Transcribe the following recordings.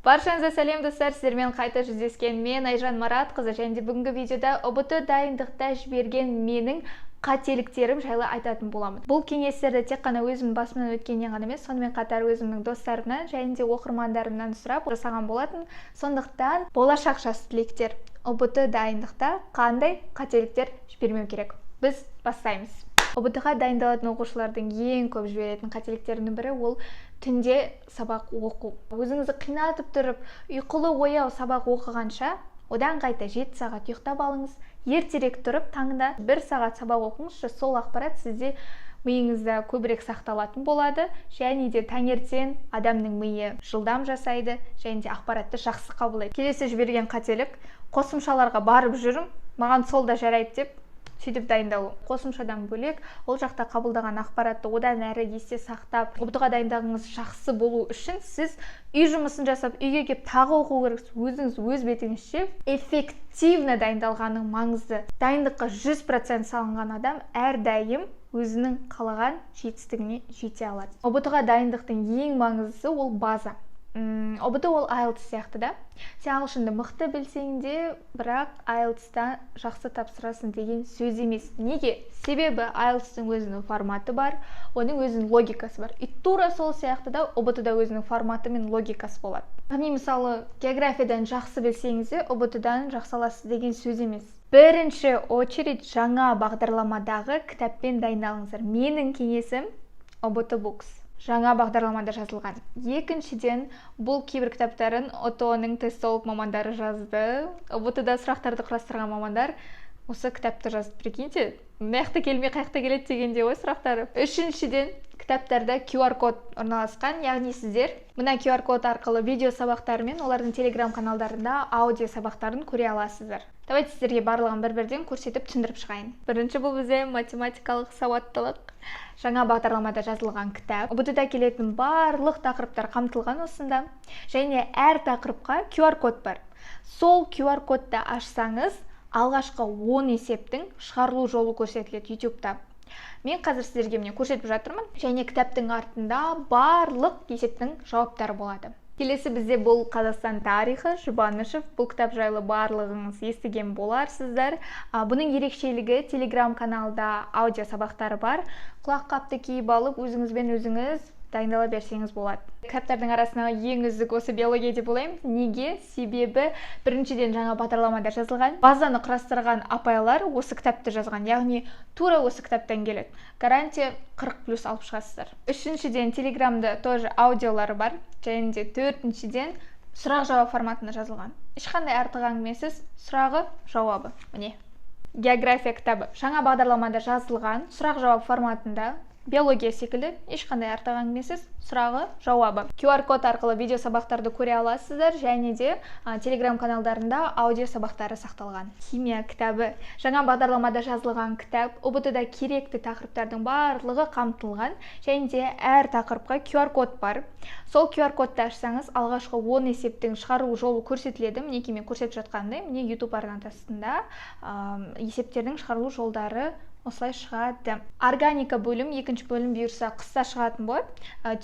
Баршаңызға сәлем достар, сіздермен қайта жүздескен мен Айжан Маратқызы, және де бүгінгі видеода ұбт дайындықта жіберген менің қателіктерім жайлы айтатын боламын. Бұл кеңестерді тек қана өзімнің басымнан өткеннен ғана емес, сонымен қатар өзімнің достарымнан және де оқырмандарымнан сұрап жасаған болатын. Сондықтан болашақ жас түлектер ұбт дайындықта қандай қателіктер жібермеу керек? Біз бастаймыз. ұбт-ға дайындалатын оқушылардың ең көп жіберетін қателіктерінің бірі ол түнде сабақ оқу. Өзіңізді қинатып тұрып, ұйқылы ояу сабақ оқығанша, одан қайта 7 сағат ұйықтап алыңыз, ертерек тұрып, таңда 1 сағат сабақ оқыңызшы, сол ақпарат сізде миыңызда көбірек сақталатын болады, және де таңертең адамның миы жылдам жасайды, және де ақпаратты жақсы қабылдайды. Келесі жіберген қателік, қосымшаларға барып жүрім, маған сол да жарайды деп сөйтіп дайындалу. Қосымшадан бөлек, ол жақта қабылдаған ақпаратты одан әрі есте сақтап, ұбт-ға дайындығыңыз жақсы болу үшін сіз үй жұмысын жасап, үйге келіп тағы оқу керексіз, өзіңіз өз бетіңізше эффективно дайындалғаның маңызды. Дайындыққа 100% салынған адам әрдайым өзінің қалаған жетістігіне жете алады. ұбт-ға дайындықтың ең маңыздысы ол база. ұбт ол IELTS сияқты да. Сен ағылшынды мықты білсең де, бірақ IELTS-та жақсы тапсырасың деген сөз емес. Неге? Себебі IELTS-тың өзінің форматы бар, оның өзінің логикасы бар. И тура сол сияқты да ұбт-да өзінің форматы мен логикасы болады. Мысалы, географиядан жақсы білсеңіз де, ұбт-дан жақсы аласыз деген сөз емес. Бірінші очередь жаңа бағдарламадағы кітаппен дайындалыңыздар. Менің кеңесім ұбт Books. Жаңа бағдарламада жазылған. Екіншіден, бұл кейбір кітаптарын ОТО-ның тестолог мамандары жазды. ұбт-да сұрақтарды құрастырған мамандар осы кітапты жазды. Прикиньте, мықты келмей қаяқта келеді дегенде ой сұрақтары. Үшіншіден, кітаптарда QR-код орналасқан, яғни сіздер мына QR-код арқылы видео сабақтары мен олардың телеграм каналдарында аудио сабақтарын көре аласыздар. Давайте сіздерге барлығын бір-бірден көрсетіп түсіндіріп шығайын. Бірінші бұл бізде математикалық сауаттылық. Жаңа бағдарламада жазылған кітап. ұбт-да келетін барлық тақырыптар қамтылған осында. Және әр тақырыпқа QR-код бар. Сол QR-кодты ашсаңыз, алғашқы 10 есептің шығарылу жолы көрсетіледі YouTube-та. Мен қазір сіздерге міне көрсетіп жатырмын. Және кітаптың артында барлық есептің жауаптары болады. Келесі бізде бұл Қазақстан тарихы, Жұбанышев. Бұл кітап жайлы барлығыңыз естіген боларсыздар. Бұның ерекшелігі телеграм каналда аудио сабақтары бар. Құлақ қапты киіп алып, өзіңізбен өзіңіз дайындала берсеңіз болады. Кітаптардың арасындағы ең үздік осы биология деп ойлаймын. Неге? Себебі біріншіден жаңа бағдарламада жазылған. Базаны құрастырған апайлар осы кітапты жазған, яғни тура осы кітаптан келеді. Гарантия 40+ алып шығасыздар. Үшіншіден, телеграмда тоже аудиолары бар. Және де төртіншіден, сұрақ-жауап форматында жазылған. Ешқандай артық әңгімесіз, сұрағы, жауабы. Міне. География кітабы жаңа бағдарламада жазылған, сұрақ-жауап форматында. Биология секілді, ешқандай артық әңгімесіз, сұрағы, жауабы. QR-код арқылы видео сабақтарды көре аласыздар, және де телеграм каналдарында аудио сабақтары сақталған. Химия кітабы жаңа бағдарламада жазылған кітап. ұбт-да керекті тақырыптардың барлығы қамтылған, және де әр тақырыпқа QR-код бар. Сол QR-кодты ашсаңыз, алғашқы 10 есептің шығару жолы көрсетіледі. Мінекей мен көрсетіп жатқандай, міне YouTube арнасында есептердің шығарылу жолдары осылай шығады. Органика бөлім, екінші бөлім бұйырса қысқа шығатын болады.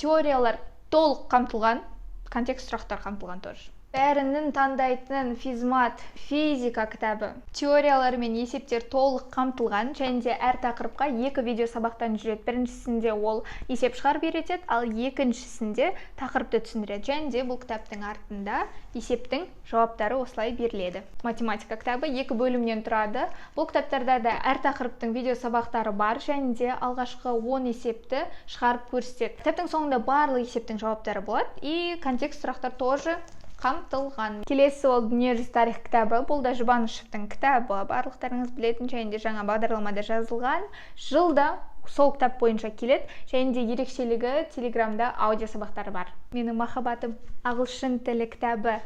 Теориялар толық қамтылған, контекст сұрақтар қамтылған тоже. Бәрінің таңдайтын физмат, физика кітабы. Теориялар мен есептер толық қамтылған, және де әр тақырыпқа 2 видео сабақтан жүреді. Біріншісінде ол есеп шығарып береді, ал екіншісінде тақырыпты түсіндіреді. Және де бұл кітаптың артында есептің жауаптары осылай беріледі. Математика кітабы 2 бөлімнен тұрады. Бұл кітаптарда да әр тақырыптың видео сабақтары бар, және де алғашқы 10 есепті шығарып көрсетеді. Кітаптың соңында барлық есептің жауаптары болады, и контекст сұрақтар тоже қамтылған. Келесі ол дүниежүзі тарих кітабы. Бұл да Жұбанышевтың кітабы. Барлықтарыңыз білетін, және де жаңа бағдарламада жазылған. Жылда сол кітап бойынша келеді, және де ерекшелігі телеграмда аудио сабақтары бар. Менің махаббатым ағылшын тілі кітабы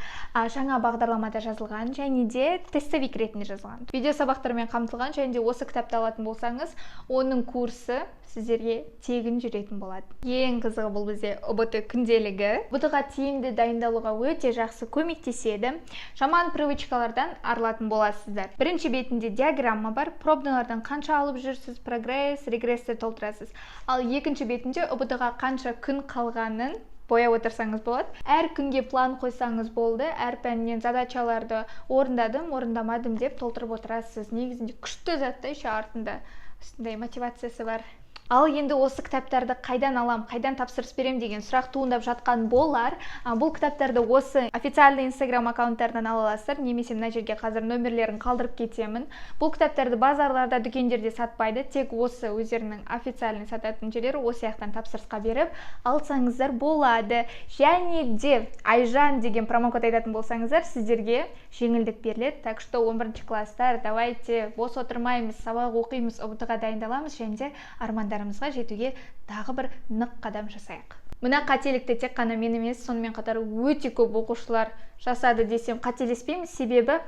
жаңа бағдарламада жазылған, және де тестовик ретінде жазылған. Видео сабақтармен қамтылған, және де осы кітапты алатын болсаңыз, оның курсы сіздерге тегін жүретін болады. Ең қызығы бұл бізде ұбт күнделігі. ұбт-ға тиімді дайындалуға өте жақсы көмектеседі. Жаман привычкалардан арылатын боласыздар. Бірінші бетінде диаграмма бар. Пробналардан қанша алып жүрсіз, прогресс, регрессті толтырасыз. Ал екінші бетінде ұбт-ға қанша күн қалғанын бояп отырсаңыз болады. Әр күнге план қойсаңыз болды. Әр пәннен задачаларды орындадым, орындамадым деп толтырып отырасыз. Негізінде күшті затты еще артында осындай мотивациясы бар. Ал енді осы кітаптарды қайдан алам, қайдан тапсырыс берем деген сұрақ туындап жатқан болар. Бұл кітаптарды осы официальный Instagram аккаунттарынан ала аласыздар, немесе мына жерге қазір нөмірлерін қалдырып кетемін. Бұл кітаптарды базарларда, дүкендерде сатпайды, тек осы өздерінің официальный сататын жерлері, осы яқтан тапсырысқа беріп алсаңыздар болады. Және де Айжан деген промокод айтатын болсаңыздар, сіздерге жеңілдік беріледі. Так что 11 класстар, давайте бос отырмаймыз, сабақ оқимыз, ұбт-ға дайындаламыз, және де армандарымызға жетуге тағы бір нық қадам жасайық. Мына қателікті тек қана мен емес, сонымен қатар өте көп оқушылар жасады десем қателеспеймін, себебі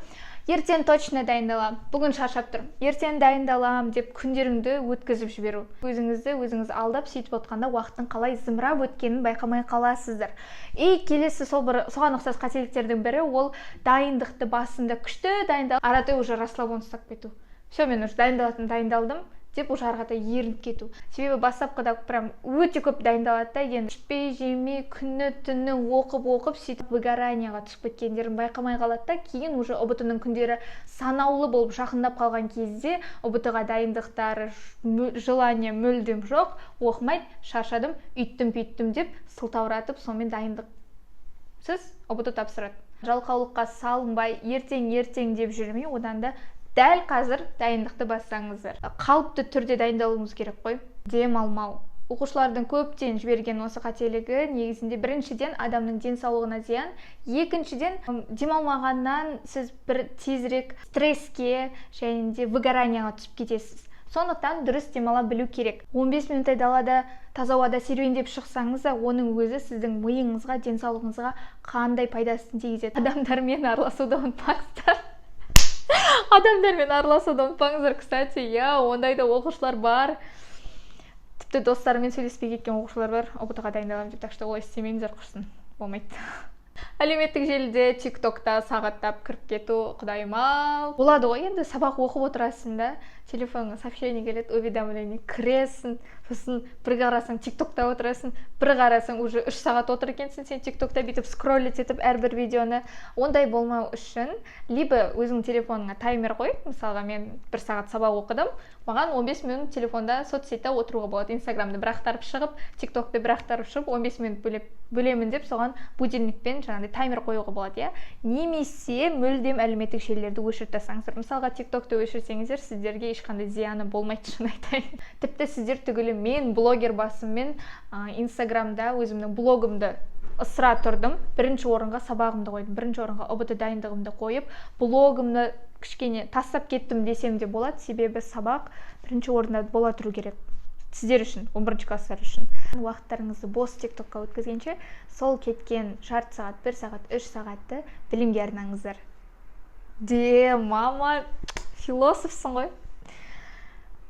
ертең точно дайындалам, бүгін шаршап тұрмын, ертең дайындалам деп күндеріңді өткізіп жіберу. Өзіңіз алдап сөйтіп отқанда уақыттың қалай зымырап өткенін байқамай қаласыздар. Келесі соған ұқсас қателіктердің бірі ол дайындықты басында күшті дайындалып, арада уже расслабон ұстап кету. Все, мен уже дайындалдым деп уже арғата ерініп кету. Себебі бастапқыда прям өте көп дайындалады да, енді ішпей жемей күні түні оқып сөйтіп выгоранияға түсіп кеткендерін байқамай қалады да, кейін уже ұбт-ның күндері санаулы болып жақындап қалған кезде ұбт-ға дайындықтары, желание мүлдем жоқ, оқымайды, шаршадым, үйттім деп сылтауратып, сонымен дайындықсыз ұбт тапсырады. Жалқаулыққа салынбай, ертең деп жүрмей, одан да дәл қазір дайындықты бассаңыздар. Қалыпты түрде дайындалуымыз керек қой. Дем алмау. Оқушылардың көптен жіберген осы қателігі негізінде біріншіден адамның денсаулығына зиян, екіншіден демалмағаннан сіз бір тезірек стресске және де выгоранияға түсіп кетесіз. Сондықтан дұрыс демала білу керек. 15 минуттай далада таза ауада серуендеп шықсаңыз да, оның өзі сіздің миыңызға, денсаулығыңызға қандай пайдасын тигізеді. Адамдармен араласуды ұмытпаңыздар. Кстати, ондай да оқушылар бар. Тіпті достарымен сөйлеспей кеткен оқушылар бар. ұбт-ға дайындалам деп, так что олай істемеңіздер, құрсын, болмайды. Әлеуметтік желіде, TikTokта сағаттап кіріп кету, құдайым-ау. Болады ғой, енді сабақ оқып отырасың, телефонға сообщение келеді, уведомление, кіресің, сосын бір қарасаң TikTokта отырасың, бір қарасаң уже 3 сағат отыр екенсің, сен TikTokта бүйтіп скроллить етіп әрбір видеоны. Ондай болмау үшін, либо өзің телефоныңа таймер қой, мысалға мен 1 сағат сабақ оқыдым, маған 15 минут телефонда соцсетте отыруға болады. Инстаграмды бір ақтарып шығып, TikTokты бір ақтарып шығып, 15 минут бөлемін деп, соған будильникпен жаңағыдай таймер қоюға болады, Немесе мүлдем әлеуметтік желілерді өшіріп тастаңыздар. Мысалға TikTokты өшірсеңіздер, сіздерге ешқандай зияны болмайды, шын айтайын. Тіпті сіздер түгілі мен блогер басыммен Инстаграмда өзімнің блогымды ысыра тұрдым. Бірінші орынға сабағымды қойдым, бірінші орынға ұбт дайындығымды қойып, блогымды кішкене тастап кеттім десем де болады, себебі сабақ бірінші орында бола тұру керек. Сіздер үшін, 11 класстар үшін. Уақыттарыңызды бос TikTokқа өткізгенше, сол кеткен жарты сағат, 1 сағат, 3 сағатты білімге арнаңыздар. Мама, философсың ғой.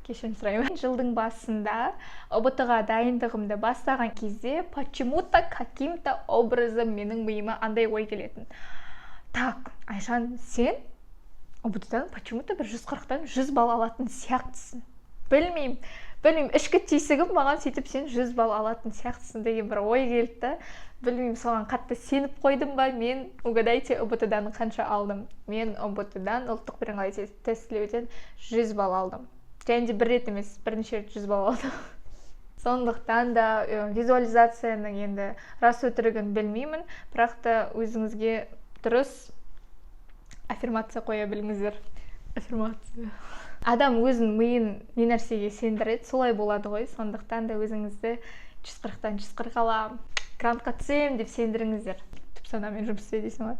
Кешірім сұраймын. Жылдың басында ұбт-ға дайындығымды бастаған кезде почему-то каким-то образом менің миыма андай ой келетін. Так, Айжан, сен ұбт-дан почему-то бір 140-тан 100 балл алатын сияқтысың. Білмеймін, ішкі түйсігім маған сөйтіп сен 100 балл алатын сияқтысың деген бір ой келді. Білмеймін, соған қатты сеніп қойдым ба, мен угадайте ұбт-дан қанша алдым. Мен ұбт-дан ұлттық бірыңғай тестілеуден 100 балл алдым. Және де бір рет емес, бірнеше рет 100 балл алдым. Сондықтан да визуализацияның енді рас өтірігін білмеймін, бірақ та өзіңізге дұрыс аффирмация қоя біліңіздер. Аффирмация. Адам өзінің миын не нәрсеге сендіреді, солай болады ғой. Сондықтан да өзіңізді 140-тан 140 алам, грантқа түсем деп сендіріңіздер. Түп санамен жұмыс істе дейсің ғой.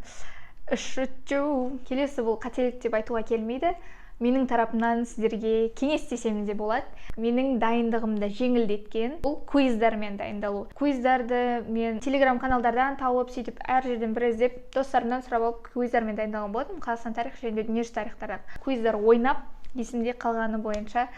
Шучу. Келесі бұл қателік деп айтуға келмейді. Менің тарапымнан сіздерге кеңес десем де болады. Менің дайындығымды жеңілдеткен бұл квиздармен дайындалу. Квиздарды мен телеграм каналдардан тауып, сөйтіп әр жерден бір іздеп, достарымнан сұрап алып квиздармен дайындалған болатым. Қазақстан тарихы және дүниежүзі тарихтардан. Квиздар ойнап, есімде қалғаны бойынша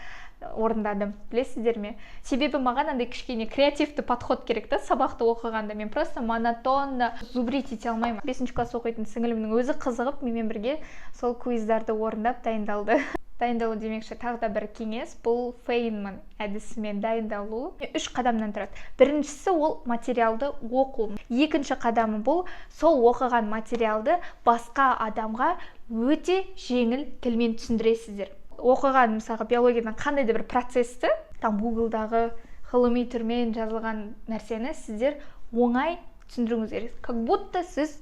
орындадым. Білесіздер ме? Себебі маған андай кішкене креативті подход керек та, сабақты оқығанда. Мен просто монотонно зубрить ете алмаймын. 5 класс оқитын сіңілімнің өзі қызығып, менімен бірге сол квиздарды орындап дайындалды. Дайындалу демекші тағы да бір кеңес, бұл Фейнман әдісімен дайындалу 3 қадамнан тұрады. Біріншісі ол материалды оқу. Екінші қадамы бұл сол оқыған материалды басқа адамға өте жеңіл тілмен түсіндіресіздер. Оқыған, мысалға, биологиядан қандай да бір процесті, Google'дағы ғылыми түрмен жазылған нәрсені сіздер оңай түсіндіруіңіз керек. Как будто сіз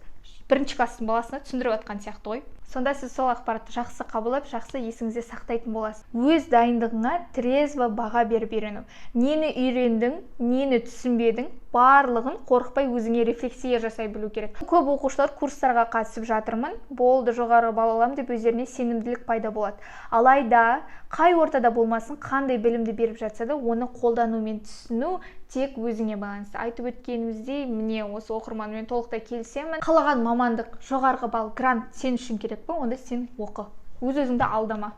бірінші класстың баласына түсіндіріп жатқан сияқты ғой. Сонда сіз сол ақпаратты жақсы қабылдап, жақсы есіңізде сақтайтын боласыз. Өз дайындығыңа трезво баға беріп үйрену. Нені үйрендің, нені түсінбедің, барлығын қорықпай өзіңе рефлексия жасай білу керек. Көп оқушылар курстарға қатысып жатырмын, болды жоғары балл аламын деп өздеріне сенімділік пайда болады. Алайда қай ортада болмасын, қандай білімді беріп жатса да, оны қолдану мен түсіну тек өзіңе байланысты. Айтып өткеніміздей, міне осы оқырманмен толықтай келісемін. Қалаған мамандық, жоғарғы балл, грант сен үшін керек пе, онда сен оқы. Өз-өзіңді алдама.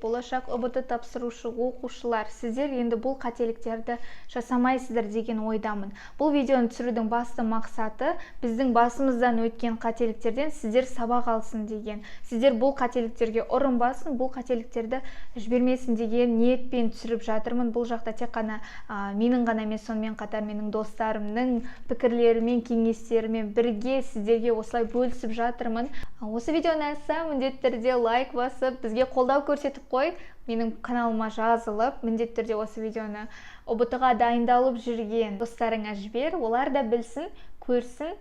Болашақ ОБТ тапсырушы оқушылар, сіздер енді бұл қателіктерді жасамайсыздар деген ойдамын. Бұл видеоны түсірудің басты мақсаты біздің басымыздан өткен қателіктерден сіздер сабақ алсын деген. Сіздер бұл қателіктерге ұрынбасын, бұл қателіктерді жібермесін деген ниетпен түсіріп жатырмын. Бұл жақта тек қана менің ғана емес, сонымен қатар менің достарымның пікірлерімен, кеңестерімен бірге сіздерге осылай бөлісіп жатырмын. Осы видеоны аса міндетті түрде лайк басып, бізге қолдау көрсетіп қой. Менің каналыма жазылып, міндетті түрде осы видеоны ОБТ-ға дайындалып жүрген достарыңа жібер, олар да білсін, көрсін.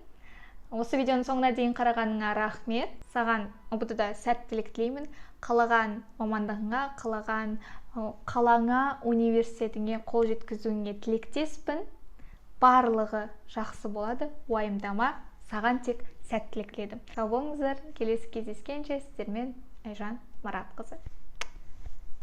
Осы видеоның соңына дейін қарағаныңа рахмет. Саған ОБТ-да сәттілік тілеймін. Қалаған мамандығыңа, қалаған қалаңа, университетіңе қол жеткізуіңе тілектеспін. Барлығы жақсы болады, уайымдама. Саған тек сәттілік тіледім. Сау болыңыздар, келесі кездескенше сіздермен Айжан Маратқызы.